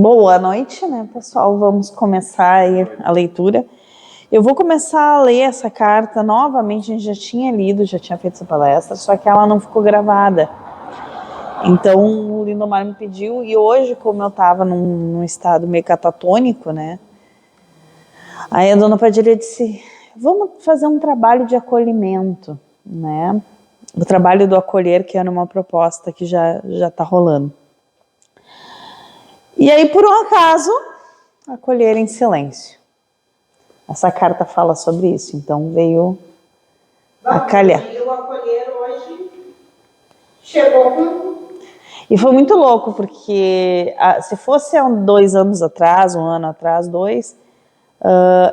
Boa noite, né, pessoal? Vamos começar aí a leitura. Eu vou começar a ler essa carta novamente. A gente já tinha lido, já tinha feito essa palestra, só que ela não ficou gravada. Então o Lindomar me pediu, e hoje, como eu estava num estado meio catatônico, né? Aí a dona Padilha disse: vamos fazer um trabalho de acolhimento, né? O trabalho do acolher, que era uma proposta que já está rolando. E aí, por um acaso, acolher em silêncio. Essa carta fala sobre isso, então veio a calhar. E o acolher hoje chegou com... E foi muito louco, porque se fosse há 2 anos atrás, 1 ano atrás, 2,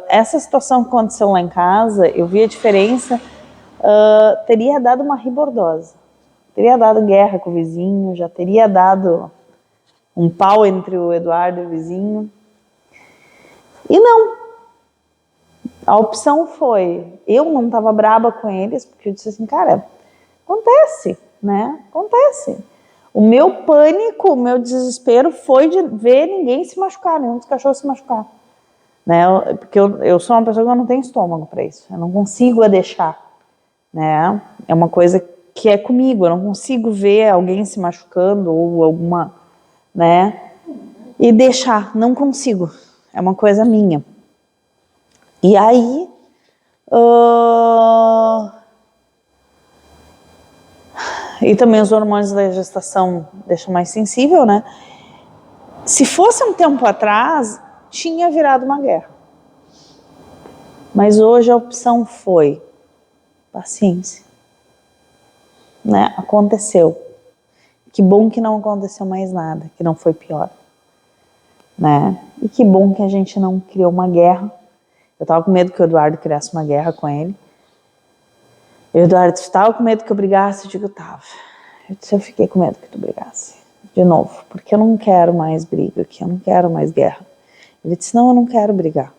essa situação que aconteceu lá em casa, eu vi a diferença, teria dado uma ribordosa. Teria dado guerra com o vizinho, já teria dado um pau entre o Eduardo e o vizinho. E não. A opção foi, eu não estava braba com eles, porque eu disse assim, cara, acontece, né? Acontece. O meu pânico, o meu desespero foi de ver ninguém se machucar, nenhum dos cachorros se machucar. Né? Porque eu sou uma pessoa que eu não tenho estômago para isso, eu não consigo deixar. Né? É uma coisa que é comigo, eu não consigo ver alguém se machucando ou alguma, né? E deixar, não consigo, é uma coisa minha. E aí, e também os hormônios da gestação deixam mais sensível, né? Se fosse um tempo atrás, tinha virado uma guerra. Mas hoje a opção foi paciência. Né? Aconteceu. Que bom que não aconteceu mais nada, que não foi pior. Né? E que bom que a gente não criou uma guerra. Eu tava com medo que o Eduardo criasse uma guerra com ele. E o Eduardo disse, tava com medo que eu brigasse? Eu digo, tava. Eu disse, eu fiquei com medo que tu brigasse. De novo, porque eu não quero mais briga aqui, eu não quero mais guerra. Ele disse, não, eu não quero brigar.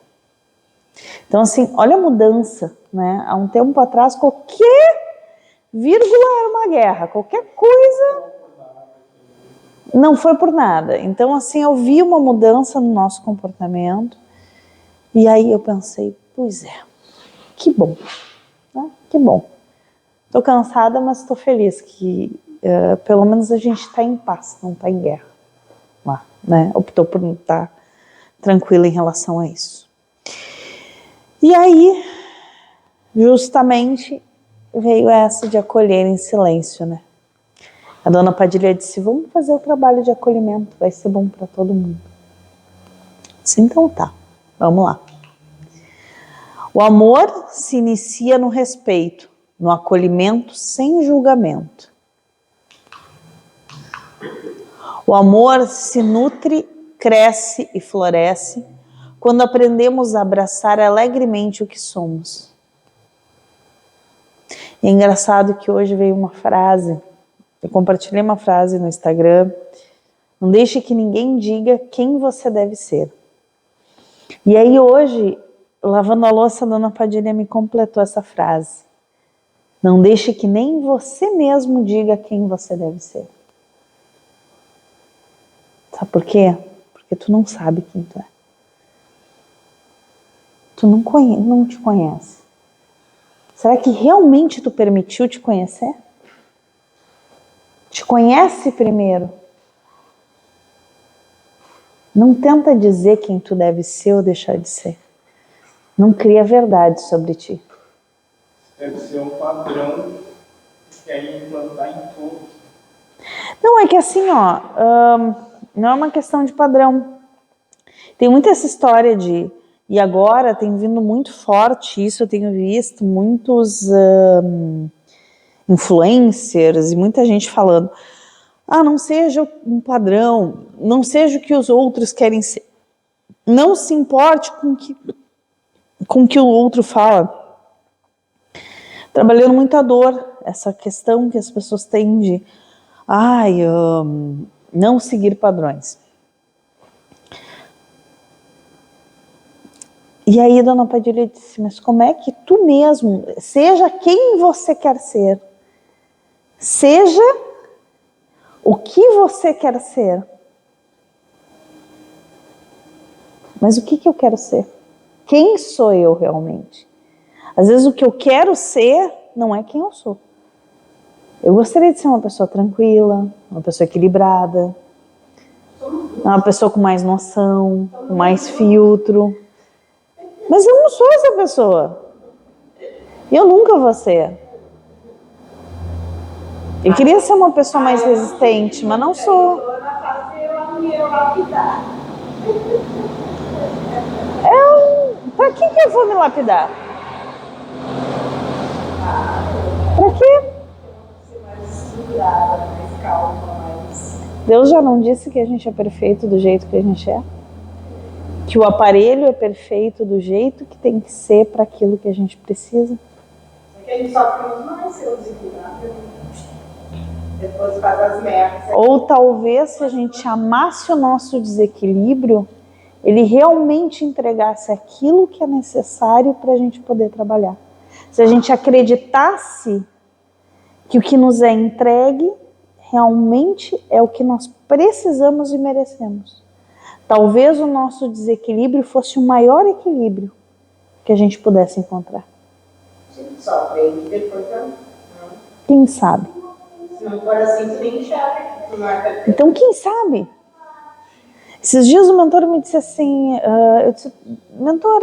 Então, assim, olha a mudança, né? Há um tempo atrás, qualquer vírgula era uma guerra, qualquer coisa não foi por nada. Então, assim, eu vi uma mudança no nosso comportamento e aí eu pensei, pois é, que bom, né? Que bom. Tô cansada, mas tô feliz que pelo menos a gente está em paz, não está em guerra. Lá, né? Optou por não estar tranquila em relação a isso. E aí, justamente, veio essa de acolher em silêncio, né? A dona Padilha disse, vamos fazer o trabalho de acolhimento, vai ser bom para todo mundo. Disse, então tá, vamos lá. O amor se inicia no respeito, no acolhimento sem julgamento. O amor se nutre, cresce e floresce quando aprendemos a abraçar alegremente o que somos. E é engraçado que hoje veio uma frase, eu compartilhei uma frase no Instagram, não deixe que ninguém diga quem você deve ser. E aí hoje, lavando a louça, a dona Padilha me completou essa frase. Não deixe que nem você mesmo diga quem você deve ser. Sabe por quê? Porque tu não sabe quem tu é. Tu não te conhece. Será que realmente tu permitiu te conhecer? Te conhece primeiro. Não tenta dizer quem tu deve ser ou deixar de ser. Não cria verdade sobre ti. Deve ser um padrão que aí implantar em todos. Não, é que assim, ó, não é uma questão de padrão. Tem muita essa história de... E agora tem vindo muito forte isso, eu tenho visto muitos influencers e muita gente falando, não seja um padrão, não seja o que os outros querem ser. Não se importe com o que o outro fala. Trabalhando muito a dor, essa questão que as pessoas têm de não seguir padrões. E aí a dona Padilha disse, mas como é que tu mesmo, seja quem você quer ser, seja o que você quer ser, Mas o que eu quero ser? Quem sou eu realmente? Às vezes o que eu quero ser não é quem eu sou. Eu gostaria de ser uma pessoa tranquila, uma pessoa equilibrada, uma pessoa com mais noção, com mais filtro. Mas eu não sou essa pessoa. E eu nunca vou ser. Eu queria ser uma pessoa mais resistente, mas não sou. Pra que eu vou me lapidar? Pra quê? Deus já não disse que a gente é perfeito do jeito que a gente é? Que o aparelho é perfeito do jeito que tem que ser para aquilo que a gente precisa? Só que a gente sofre muito mais se eu desequilibrar. Depois faz as merdas. Ou talvez se a gente amasse o nosso desequilíbrio, ele realmente entregasse aquilo que é necessário para a gente poder trabalhar. Se a gente acreditasse que o que nos é entregue realmente é o que nós precisamos e merecemos. Talvez o nosso desequilíbrio fosse o maior equilíbrio que a gente pudesse encontrar. Só aprende depois não. Quem sabe? Se não for assim, tu nem enxerga. Então, quem sabe? Esses dias o mentor me disse assim, eu disse, mentor,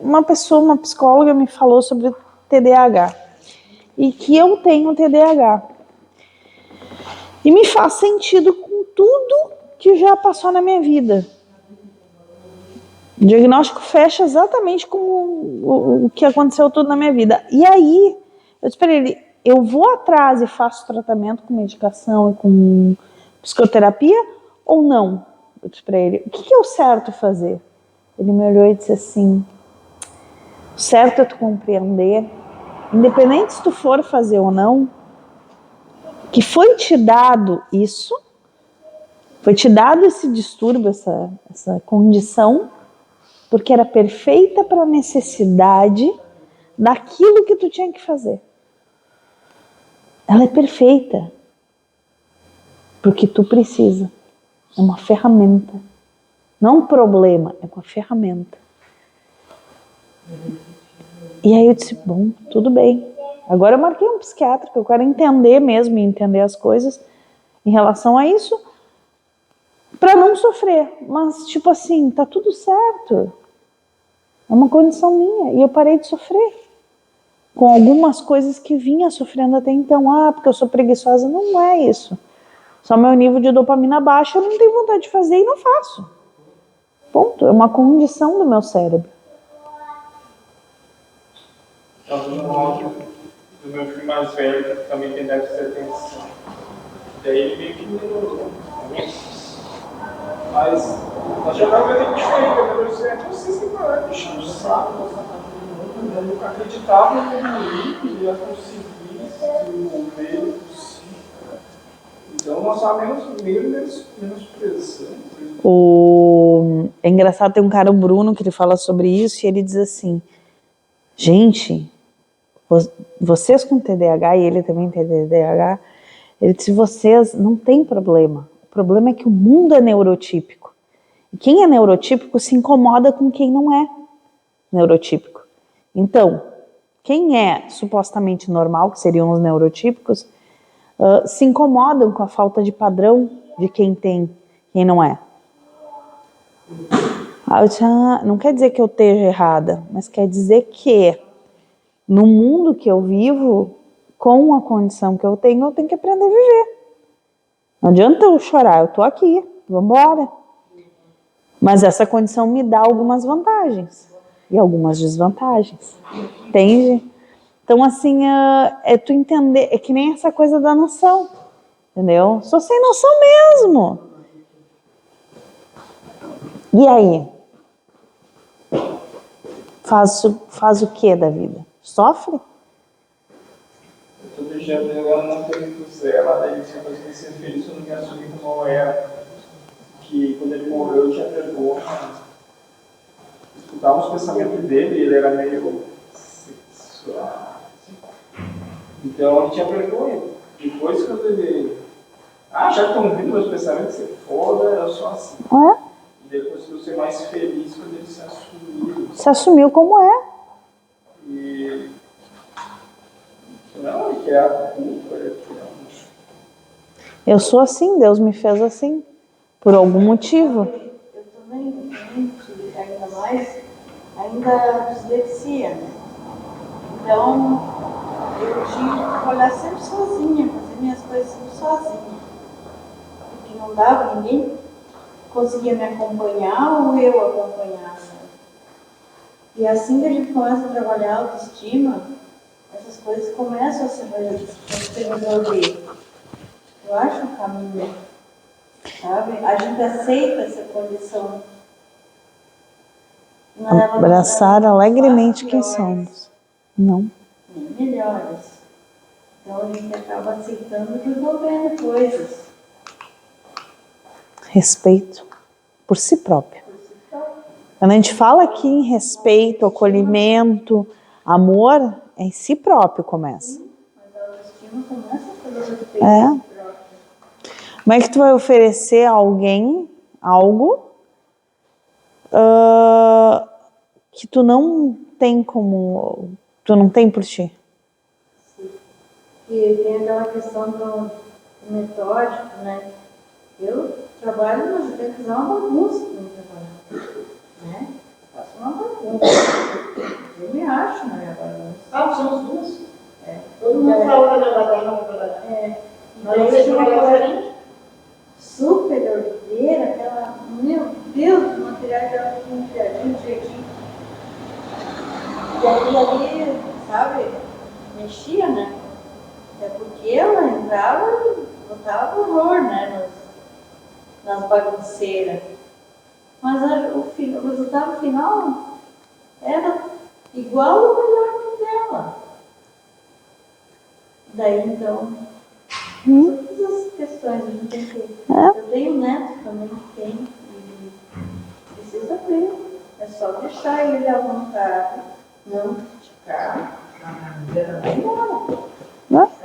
uma pessoa, uma psicóloga me falou sobre TDAH e que eu tenho TDAH. E me faz sentido com tudo que já passou na minha vida. O diagnóstico fecha exatamente com o que aconteceu tudo na minha vida. E aí, eu disse para ele, eu vou atrás e faço tratamento com medicação e com psicoterapia ou não? Eu disse para ele, o que é o certo fazer? Ele me olhou e disse assim, o certo é tu compreender, independente se tu for fazer ou não, que foi te dado isso, foi te dado esse distúrbio, essa condição, porque era perfeita para a necessidade daquilo que tu tinha que fazer. Ela é perfeita porque tu precisa. É uma ferramenta. Não um problema, é uma ferramenta. E aí eu disse, bom, tudo bem. Agora eu marquei um psiquiatra, que eu quero entender mesmo e entender as coisas em relação a isso, para não sofrer. Mas tipo assim, tá tudo certo. É uma condição minha. E eu parei de sofrer com algumas coisas que vinha sofrendo até então. Porque eu sou preguiçosa. Não é isso. Só meu nível de dopamina baixo, eu não tenho vontade de fazer e não faço. Ponto. É uma condição do meu cérebro. Então, no áudio do meu filho mais velho, que também tem déficit de atenção. Daí ele meio que melhorou. Mas nós já estávamos meio diferente. Eu disse, vocês que pararam de encher o saco. Eu nunca acreditava que ele ia conseguir se desenvolver possível. Então nós estávamos menos presentes. É engraçado, tem um cara, o Bruno, que ele fala sobre isso e ele diz assim, gente, vocês com TDAH, e ele também tem TDAH, ele disse, vocês não tem problema. O problema é que o mundo é neurotípico. E quem é neurotípico se incomoda com quem não é neurotípico. Então, quem é supostamente normal, que seriam os neurotípicos, se incomodam com a falta de padrão de quem tem, quem não é. Eu disse, não quer dizer que eu esteja errada, mas quer dizer que no mundo que eu vivo, com a condição que eu tenho que aprender a viver. Não adianta eu chorar, eu tô aqui, vamos embora. Mas essa condição me dá algumas vantagens e algumas desvantagens, entende? Então assim, é tu entender, é que nem essa coisa da noção, entendeu? Sou sem noção mesmo. E aí? Faz o que da vida? Sofre? Eu tô deixando ela não ter muito zero, daí ele tinha coisa de ser feliz, eu não me assumi como eu era. Que quando ele morreu eu tinha vergonha. Escutava os pensamentos dele, ele era meio sexual. Então ele tinha vergonha. Depois quando ele. Já estão ouvindo meus pensamentos, você foda, eu sou assim. É? E depois que ser mais feliz quando ele se assumir. Se assumiu como é. E não, ele quer a culpa, ele quer Eu sou assim, Deus me fez assim. Por algum motivo. Eu também tive ainda mais, ainda dislexia, né? Então, eu tinha que trabalhar sempre sozinha, fazer minhas coisas sempre sozinha. Porque não dava, ninguém conseguia me acompanhar ou eu acompanhar. Né? E assim que a gente começa a trabalhar a autoestima, essas coisas começam a se resolver. Eu acho um caminho, sabe? A gente aceita essa condição. Abraçar alegremente quem somos. Não. Nem melhores. Então a gente acaba aceitando e resolvendo coisas. Respeito por si próprio. Quando a gente fala aqui em respeito, acolhimento, amor, é em si próprio começa. Mas a autoestima começa pelo respeito por si próprio. Como é que tu vai oferecer a alguém algo que tu não tem como, tu não tem por ti? Sim. E tem aquela questão do metódico, né? Eu trabalho, mas eu tenho que usar uma bagunça para me trabalhar. Né? Faço uma bagunça. Eu me acho na minha bagunça. Somos duas. Todo mundo fala que não vai dar, não vai dar. Mas eu vejo uma coisa super ordeira, aquela, meu Deus, o material dela tudo criadinho, direitinho. E aí ali, sabe, mexia, né? É porque ela entrava e botava horror, né, nas bagunceiras. Mas o resultado final era igual ou melhor que o dela. Daí então, todas as questões a gente tem que. Eu tenho um neto também que tem e precisa ver. É só deixar ele à vontade, não criticar. Vai embora.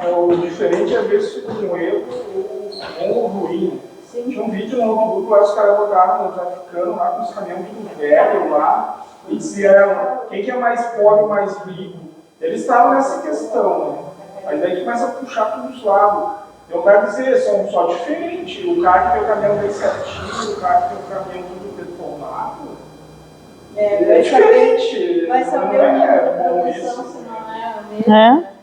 O diferente é ver se com um erro ou ruim. Tinha um vídeo no notebook lá, os caras botaram no traficando lá com os caminhões tudo velho lá e diziam quem que é mais pobre, mais rico. Eles estavam nessa questão, né? Mas aí começa a puxar para os lados. Eu quero dizer, são só diferentes. O cara que tem o caminhão bem certinho, o cara que tem o caminhão tudo detonado. É diferente. Vai saber o nível de produção se não é a mesma.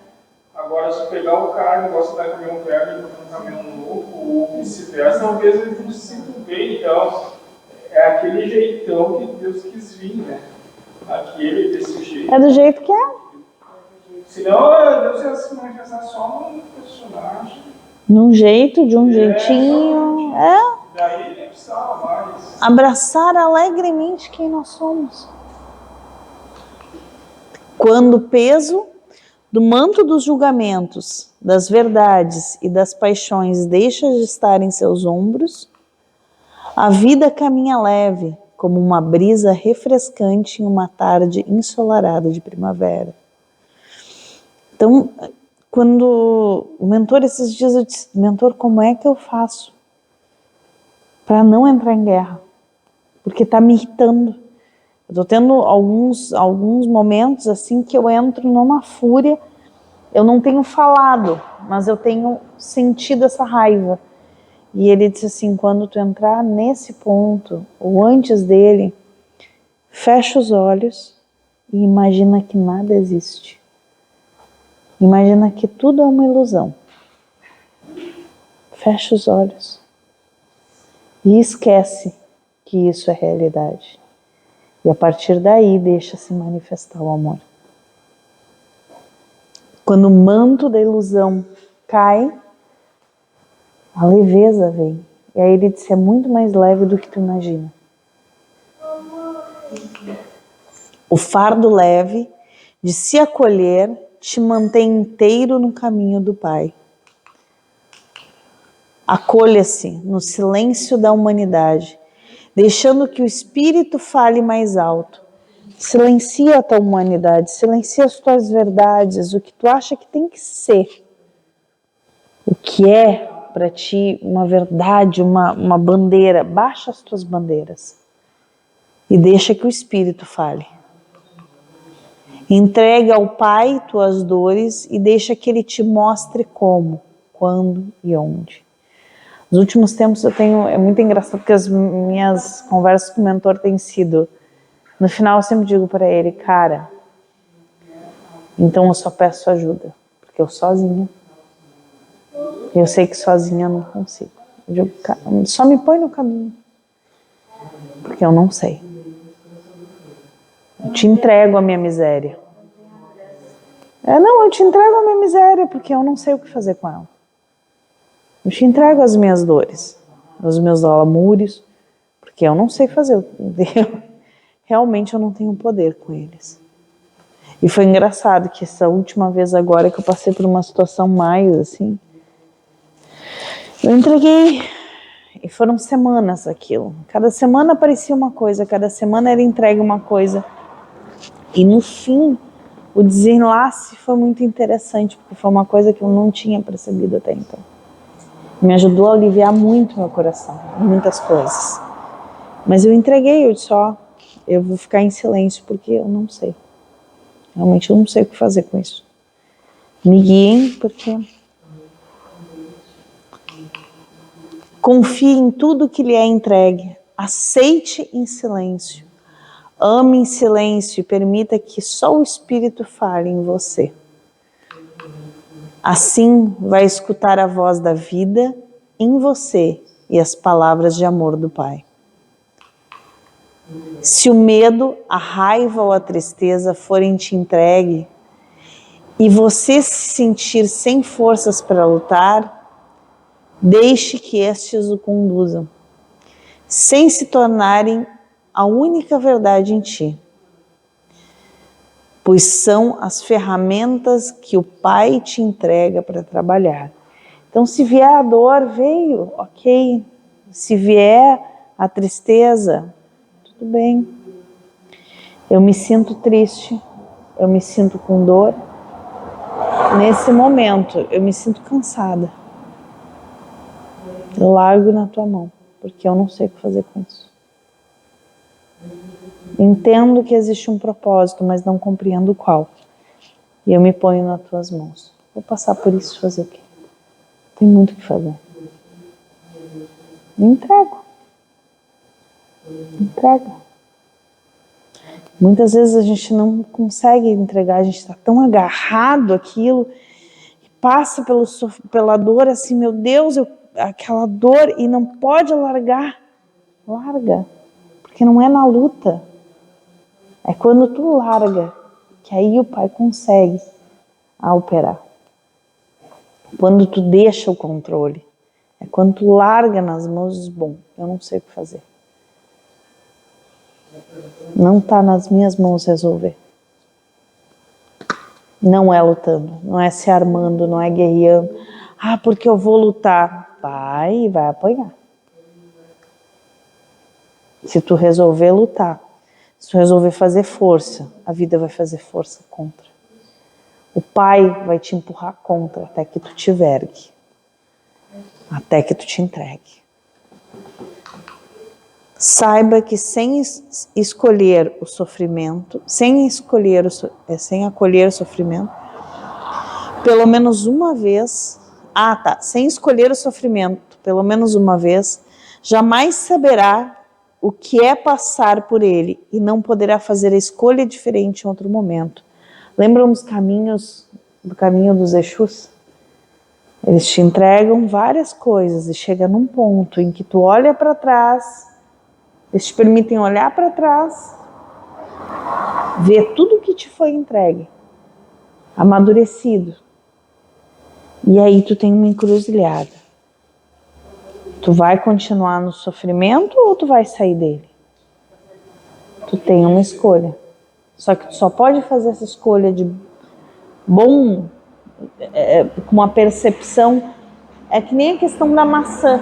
Agora, se pegar o cara que gosta de dar caminhão velho e botar um caminhão novo, ou vice-versa, talvez eles não se sintam bem. Então, é aquele jeitão que Deus quis vir, né? Aquele desse jeito. É do jeito que é. Senão, Deus ia se manifestar só num personagem. Num jeito, de um jeitinho. Daí ele precisava mais. Abraçar alegremente quem nós somos. Quando o peso do manto dos julgamentos, das verdades e das paixões deixa de estar em seus ombros, a vida caminha leve, como uma brisa refrescante em uma tarde ensolarada de primavera. Então, quando o mentor, esses dias eu disse, mentor, como é que eu faço para não entrar em guerra? Porque está me irritando. Eu estou tendo alguns momentos assim que eu entro numa fúria. Eu não tenho falado, mas eu tenho sentido essa raiva. E ele disse assim, quando tu entrar nesse ponto, ou antes dele, fecha os olhos e imagina que nada existe. Imagina que tudo é uma ilusão. Fecha os olhos. E esquece que isso é realidade. E a partir daí deixa se manifestar o amor. Quando o manto da ilusão cai, a leveza vem. E aí ele disse, é muito mais leve do que tu imagina. O fardo leve de se acolher te mantém inteiro no caminho do Pai. Acolha-se no silêncio da humanidade, deixando que o Espírito fale mais alto. Silencia a tua humanidade, silencia as tuas verdades, o que tu acha que tem que ser. O que é para ti uma verdade, uma bandeira. Baixa as tuas bandeiras. e deixa que o Espírito fale. Entrega ao Pai tuas dores e deixa que Ele te mostre como, quando e onde. Nos últimos tempos é muito engraçado porque as minhas conversas com o mentor têm sido, no final eu sempre digo para ele, cara, então eu só peço ajuda, porque eu sozinha, eu sei que sozinha eu não consigo. Eu digo, cara, só me põe no caminho, porque eu não sei. Eu te entrego a minha miséria. Eu te entrego a minha miséria, porque eu não sei o que fazer com ela. Eu te entrego as minhas dores, os meus lamúrios, porque eu não sei fazer. Realmente eu não tenho poder com eles. E foi engraçado que essa última vez agora que eu passei por uma situação mais assim, eu entreguei e foram semanas aquilo. Cada semana aparecia uma coisa, cada semana era entregue uma coisa. E no fim, o desenlace foi muito interessante, porque foi uma coisa que eu não tinha percebido até então. Me ajudou a aliviar muito meu coração, muitas coisas. Mas eu entreguei, eu disse, eu vou ficar em silêncio, porque eu não sei. Realmente eu não sei o que fazer com isso. Me guiem, porque confie em tudo que lhe é entregue. Aceite em silêncio. Ame em silêncio e permita que só o Espírito fale em você. Assim vai escutar a voz da vida em você e as palavras de amor do Pai. Se o medo, a raiva ou a tristeza forem te entregue e você se sentir sem forças para lutar, deixe que estes o conduzam, sem se tornarem a única verdade em ti, pois são as ferramentas que o Pai te entrega para trabalhar. Então, se vier a dor, veio, ok. Se vier a tristeza, tudo bem. Eu me sinto triste, eu me sinto com dor. Nesse momento, eu me sinto cansada. Eu largo na tua mão, porque eu não sei o que fazer com isso. Entendo que existe um propósito, mas não compreendo qual. E eu me ponho nas tuas mãos. Vou passar por isso, fazer o quê? Tem muito o que fazer. Me entrego. Entrega. Muitas vezes a gente não consegue entregar, a gente está tão agarrado àquilo, passa pela dor assim, meu Deus, aquela dor e não pode largar. Larga, porque não é na luta. É quando tu larga, que aí o Pai consegue operar. Quando tu deixa o controle, é quando tu larga nas mãos e diz, bom, eu não sei o que fazer. Não está nas minhas mãos resolver. Não é lutando, não é se armando, não é guerreando. Porque eu vou lutar. Vai apanhar. Se tu resolver lutar, se tu resolver fazer força, a vida vai fazer força contra. O Pai vai te empurrar contra até que tu te vergue. Até que tu te entregue. Saiba que sem escolher o sofrimento, sem acolher o sofrimento, pelo menos uma vez, sem escolher o sofrimento, pelo menos uma vez, jamais saberá o que é passar por ele e não poderá fazer a escolha diferente em outro momento. Lembram do caminho dos Exus? Eles te entregam várias coisas e chega num ponto em que tu olha para trás, eles te permitem olhar para trás, ver tudo que te foi entregue, amadurecido. E aí tu tem uma encruzilhada. Tu vai continuar no sofrimento ou tu vai sair dele? Tu tem uma escolha. Só que tu só pode fazer essa escolha de bom, com uma percepção, é que nem a questão da maçã,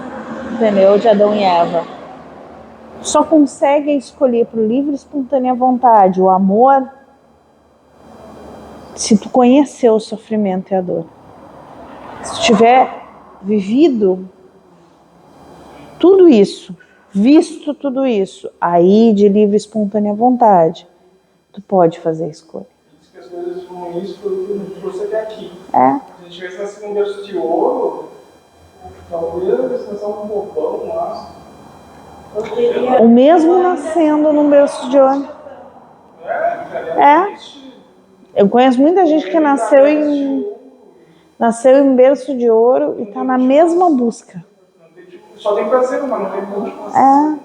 entendeu? De Adão e Eva. Só consegue escolher por livre e espontânea vontade o amor se tu conhecer o sofrimento e a dor. Se tu tiver vivido tudo isso, Visto tudo isso, aí de livre e espontânea vontade, tu pode fazer a escolha. Diz que as coisas ruins foi o que nos trouxe até aqui. É. Se a gente tivesse nascido num berço de ouro, talvez nós um bobão lá. O mesmo nascendo num berço de ouro. É. Eu conheço muita gente que nasceu em berço de ouro e está na mesma busca. Só tem prazer, mas não tem muito. É.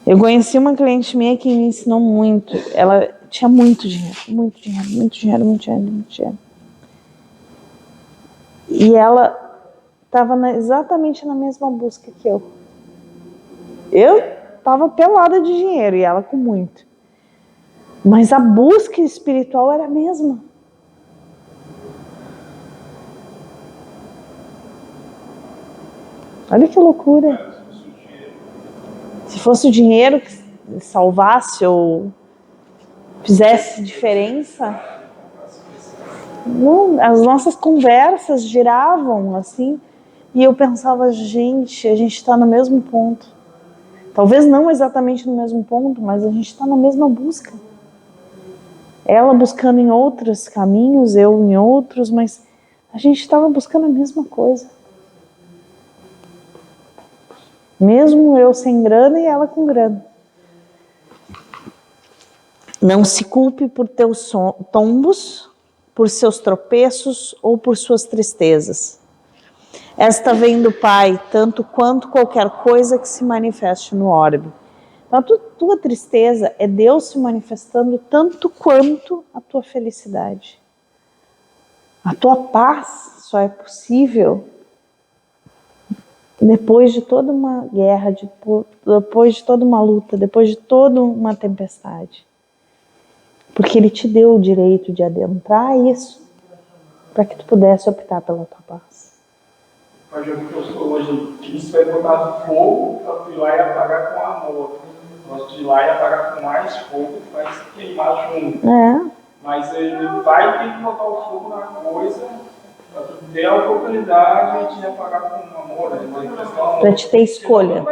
Eu conheci uma cliente minha que me ensinou muito. Ela tinha muito dinheiro. E ela estava exatamente na mesma busca que eu. Eu estava pelada de dinheiro e ela com muito. Mas a busca espiritual era a mesma. Olha que loucura. Se fosse o dinheiro que salvasse ou fizesse diferença, não, as nossas conversas giravam assim, e eu pensava, gente, a gente está no mesmo ponto. Talvez não exatamente no mesmo ponto, mas a gente está na mesma busca. Ela buscando em outros caminhos, eu em outros, mas a gente estava buscando a mesma coisa. Mesmo eu sem grana e ela com grana. Não se culpe por teus tombos, por seus tropeços ou por suas tristezas. Esta vem do Pai, tanto quanto qualquer coisa que se manifeste no orbe. Então, a tua tristeza é Deus se manifestando tanto quanto a tua felicidade. A tua paz só é possível depois de toda uma guerra, depois de toda uma luta, depois de toda uma tempestade. Porque Ele te deu o direito de adentrar isso para que tu pudesse optar pela tua paz. Mas eu sou hoje, Cristo vai botar fogo para tu ir lá e apagar com amor. Nós de ir lá e apagar com mais fogo, vai se queimar junto. Mas Ele vai ter que botar o fogo na coisa para tu ter a oportunidade de apagar com amor. Para te ter escolha.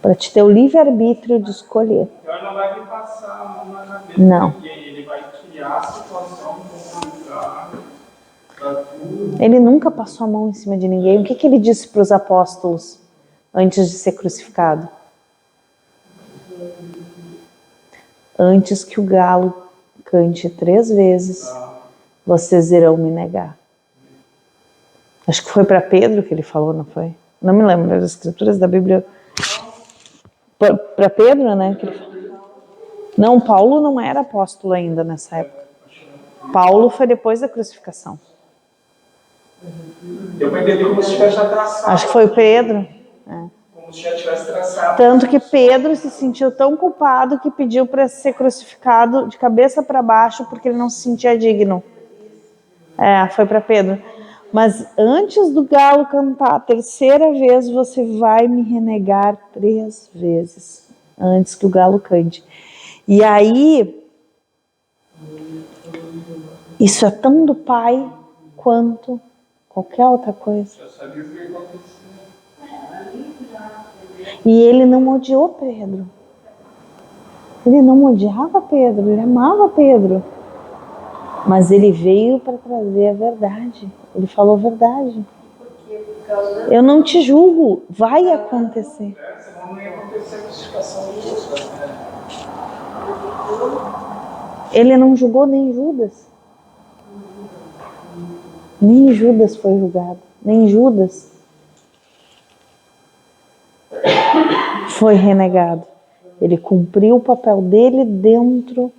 Para te ter o livre-arbítrio de escolher. Então Ele não vai vir passar a mão na cabeça de ninguém. Ele vai criar a situação complicada. Ele nunca passou a mão em cima de ninguém. O que Ele disse para os apóstolos antes de ser crucificado? Antes que o galo cante 3 vezes, vocês irão me negar. Acho que foi para Pedro que ele falou, não foi? Não me lembro das escrituras da Bíblia. Para Pedro, né? Que ele falou. Não, Paulo não era apóstolo ainda nessa época. Paulo foi depois da crucificação. Eu vou entender como se tivesse traçado. Acho que foi Pedro. Como se já tivesse traçado. Tanto que Pedro se sentiu tão culpado que pediu para ser crucificado de cabeça para baixo porque ele não se sentia digno. Foi para Pedro. Mas antes do galo cantar a 3ª vez, você vai me renegar 3 vezes. Antes que o galo cante. E aí, isso é tão do Pai quanto qualquer outra coisa. Já sabia o que ia acontecer. E Ele não odiou Pedro. Ele não odiava Pedro, Ele amava Pedro. Mas Ele veio para trazer a verdade. Ele falou a verdade. Eu não te julgo, vai acontecer. Senão não ia acontecer a crucificação de Jesus. Ele não julgou nem Judas. Nem Judas foi julgado. Nem Judas foi renegado. Ele cumpriu o papel dele dentro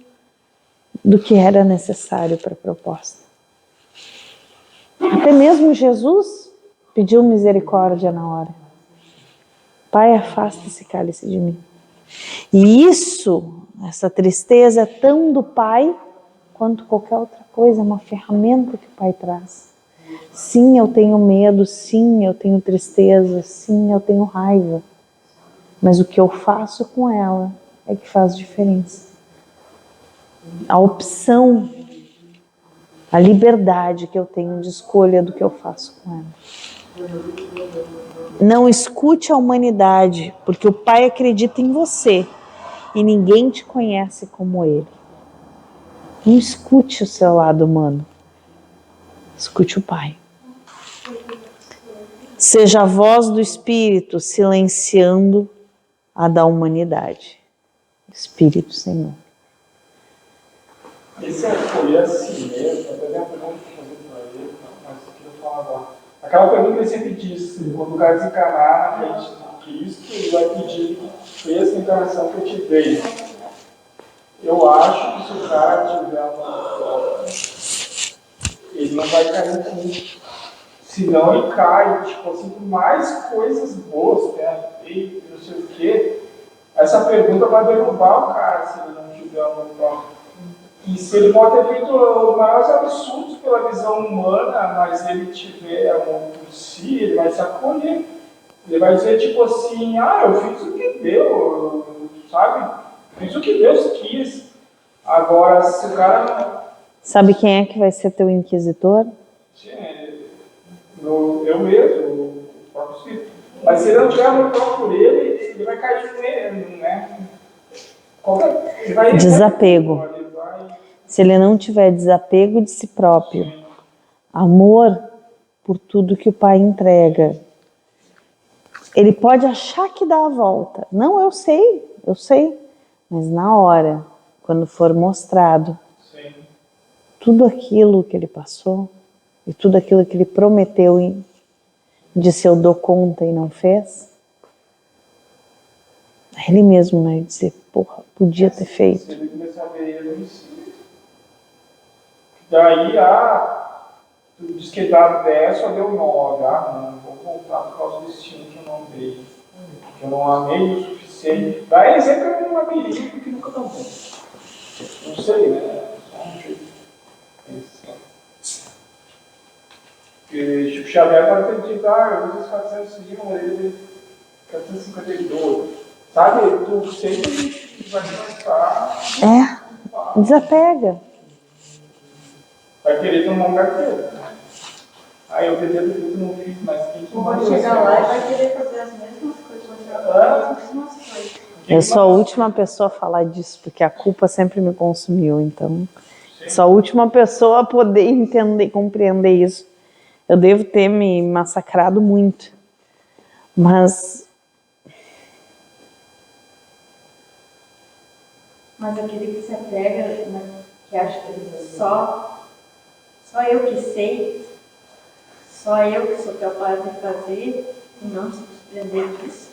do que era necessário para a proposta. Até mesmo Jesus pediu misericórdia na hora. Pai, afasta esse cálice de mim. E essa tristeza é tão do Pai quanto qualquer outra coisa, é uma ferramenta que o Pai traz. Sim, eu tenho medo, sim, eu tenho tristeza, sim, eu tenho raiva. Mas o que eu faço com ela é que faz diferença. A opção, a liberdade que eu tenho de escolha do que eu faço com ela. Não escute a humanidade, porque o Pai acredita em você e ninguém te conhece como Ele. Não escute o seu lado humano. Escute o Pai. Seja a voz do Espírito silenciando a da humanidade. Espírito Senhor. Esse foi assim mesmo, até tem uma pergunta que eu fazer para ele, mas eu queria falar agora. Aquela pergunta que ele sempre diz, quando o cara desencarnar na frente de Cristo, ele vai pedir que fez a encarnação que eu te dei. Eu acho que se o cara tiver uma prova, ele não vai cair no fundo. Senão ele cai, tipo assim, por mais coisas boas que tenha feito, não sei o quê, essa pergunta vai derrubar o cara se ele não tiver uma prova. E se ele pode ter feito os maiores absurdos pela visão humana, mas ele tiver amor por si, ele vai se acolher. Ele vai dizer tipo assim, eu fiz o que deu, sabe? Fiz o que Deus quis. Agora, se o cara... Sabe quem é que vai ser teu inquisitor? Eu mesmo, o próprio Espírito. Mas se ele não tiver amor próprio por ele, ele vai cair nele, né? Ele vai... Desapego. Se ele não tiver desapego de si próprio, amor por tudo que o Pai entrega, ele pode achar que dá a volta. Não, eu sei. Mas na hora, quando for mostrado tudo aquilo que ele passou e tudo aquilo que ele prometeu de se eu dou conta e não fez, ele mesmo vai dizer, porra, podia ter feito. Se ele começar a ver ele em si, daí, tu diz que dá 10, só deu 9. Não, vou voltar por causa do destino que eu não dei. Que eu não amei o suficiente. Daí sempre é um labirinto que nunca tá bom. Não sei, né? Só um jeito de pensar. Porque Chico Xavier pode ter dito, eu vou 401, mas ele 452. Sabe, tu sempre vai começar. Desapega. Vai querer tomar um carteiro. Aí eu queria que tu não fiz, mas quem que vai chegar lá e vai querer fazer as mesmas coisas, vai fazer as mesmas coisas. Eu sou a última pessoa a falar disso, porque a culpa sempre me consumiu, então sou a última pessoa a poder entender, compreender isso. Eu devo ter me massacrado muito, mas aquele que se apega, né, que acha que só eu que sei, só eu que sou capaz de fazer, e não se desprender disso,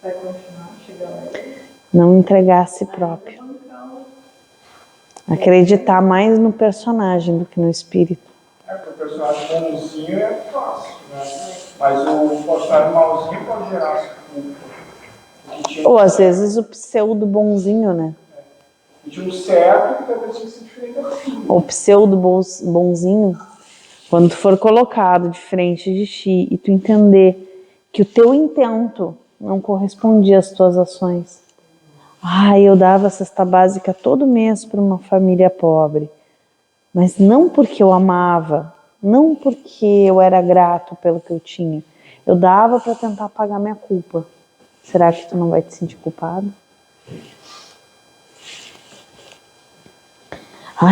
vai continuar chegando a ele. Não entregar a si próprio. Acreditar mais no personagem do que no espírito. Porque o personagem bonzinho é fácil, né? Mas o personagem malzinho pode gerar culpa. Ou às vezes o pseudo bonzinho, né? E tinha um certo que talvez tinha que ser diferente assim. O pseudo bonzinho, quando tu for colocado de frente de ti e tu entender que o teu intento não correspondia às tuas ações. Eu dava cesta básica todo mês para uma família pobre. Mas não porque eu amava, não porque eu era grato pelo que eu tinha. Eu dava para tentar pagar minha culpa. Será que tu não vai te sentir culpado?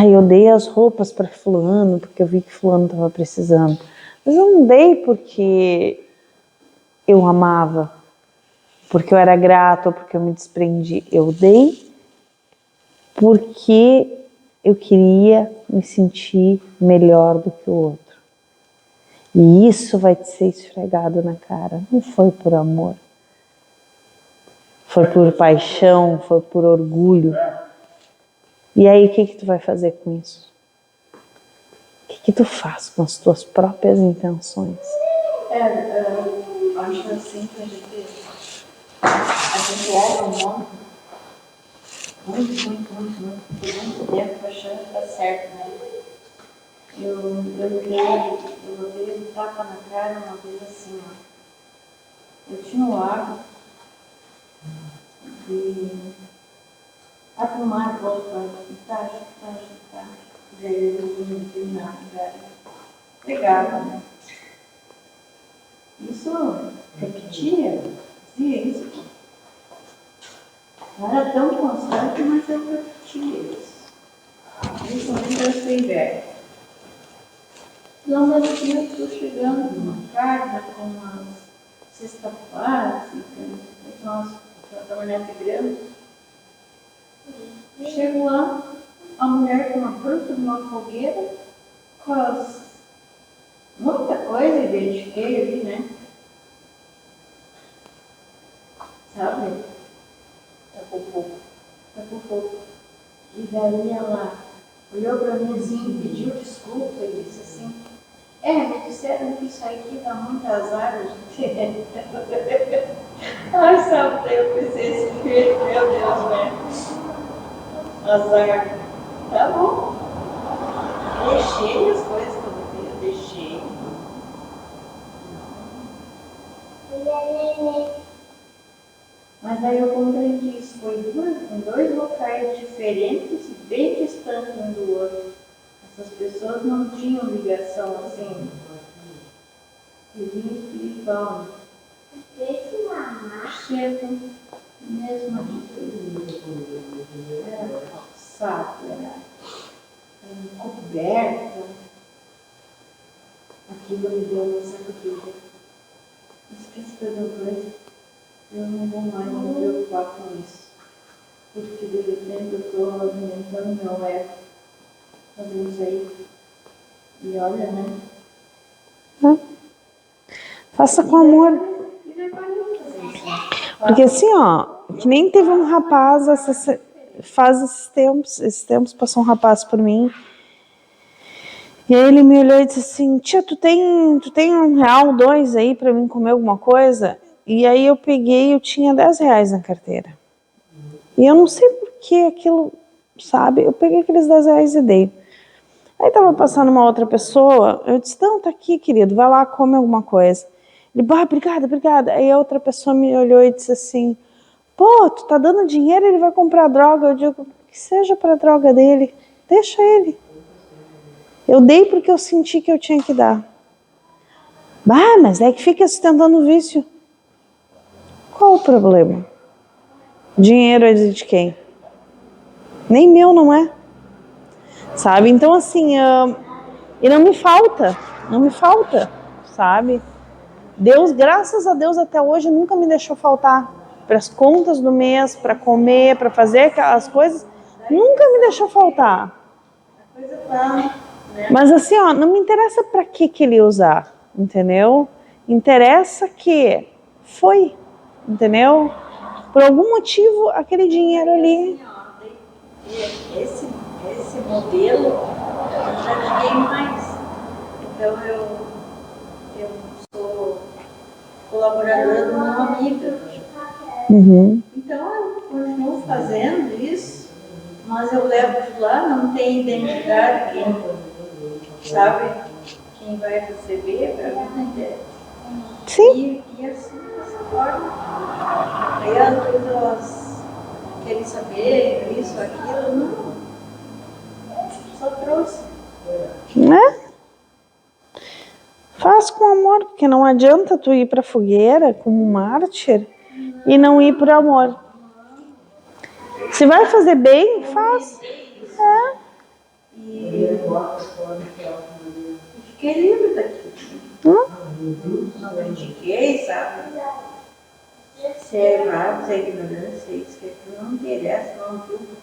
Eu dei as roupas para fulano porque eu vi que fulano estava precisando. Mas eu não dei porque eu amava, porque eu era grato ou porque eu me desprendi. Eu dei porque eu queria me sentir melhor do que o outro. E isso vai te ser esfregado na cara. Não foi por amor. Foi por paixão, foi por orgulho. E aí, o que tu vai fazer com isso? O que tu faz com as tuas próprias intenções? Acho assim que a gente era um mundo muito tempo achando que tá certo, né? Eu levei um tapa na cara uma vez assim, Eu tinha o hábito de arrumar a roupa, tá. Daí eu não tinha nada, pegava, né? Isso repetia, dizia isso. Não era tão constante, mas eu repetia isso. Principalmente era o inverno. Então, mas eu estou chegando numa casa com umas cestas básicas, nossa, caminhonete grande. Chego lá, a mulher com uma fruta de uma fogueira, com muita coisa, identifiquei ali, né? Sabe? Tá com fogo. E daí ela olhou para mim assim, pediu desculpa e disse assim, me disseram que isso aqui dá muito azar, a gente. Ai, sabe, eu pensei esse filho, meu Deus, né? Azar. Tá bom. Deixei as coisas que eu deixei. Mas aí eu compreendi isso. Foi em dois locais diferentes e bem distantes um do outro. Essas pessoas não tinham ligação assim. Vizinho espiritual. Chega mesmo atitude. Era calçado, era coberta. Aquilo me deu uma sacudida. Esqueci de outra coisa. Eu não vou mais me preocupar com isso. Porque de repente eu estou alimentando meu ego. Fazendo isso aí. E olha, né? Faça com amor. Porque assim, ó, que nem teve um rapaz, esses tempos passou um rapaz por mim. E aí ele me olhou e disse assim, tia, tu tem R$1, 2 aí pra mim comer alguma coisa? E aí eu peguei, eu tinha R$10 na carteira. E eu não sei por que aquilo, sabe? Eu peguei aqueles R$10 e dei. Aí tava passando uma outra pessoa, eu disse, não, tá aqui, querido, vai lá, come alguma coisa. Ele, obrigada. Aí a outra pessoa me olhou e disse assim, pô, tu tá dando dinheiro, ele vai comprar droga. Eu digo, que seja pra droga dele, deixa ele. Eu dei porque eu senti que eu tinha que dar. Mas é que fica sustentando o vício. Qual o problema? Dinheiro é de quem? Nem meu, não é? Sabe? Então assim, e não me falta, sabe? Deus, graças a Deus, até hoje nunca me deixou faltar para as contas do mês, para comer, para fazer aquelas coisas, nunca me deixou faltar. Mas assim, ó, não me interessa para que ele usar, entendeu? Interessa que foi, entendeu? Por algum motivo, aquele dinheiro ali. Esse modelo eu já liguei mais. Então eu sou colaboradora de uma amiga. Uhum. Então eu continuo fazendo isso, mas eu levo de lá, não tem identidade sabe? Quem vai receber, para mim não interessa. Sim. E assim, dessa forma. Aí às vezes elas querem saber isso, aquilo, não. Só trouxe. Né? Faz com amor, porque não adianta tu ir pra fogueira como um mártir e não ir por amor. Se vai fazer bem, faz. E fiquei livre daqui. Não critiquei, sabe? Se é errado, se é ignorância, isso que aquilo não interessa, não julgo,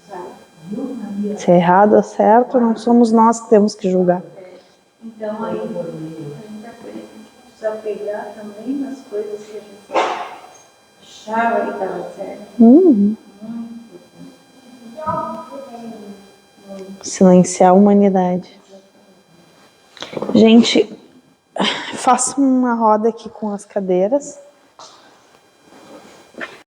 sabe? Se é errado ou certo, não somos nós que temos que julgar. Então aí a gente aprende a desapegar também nas coisas que a gente achava que estava certo. Silenciar a humanidade. Gente, faça uma roda aqui com as cadeiras.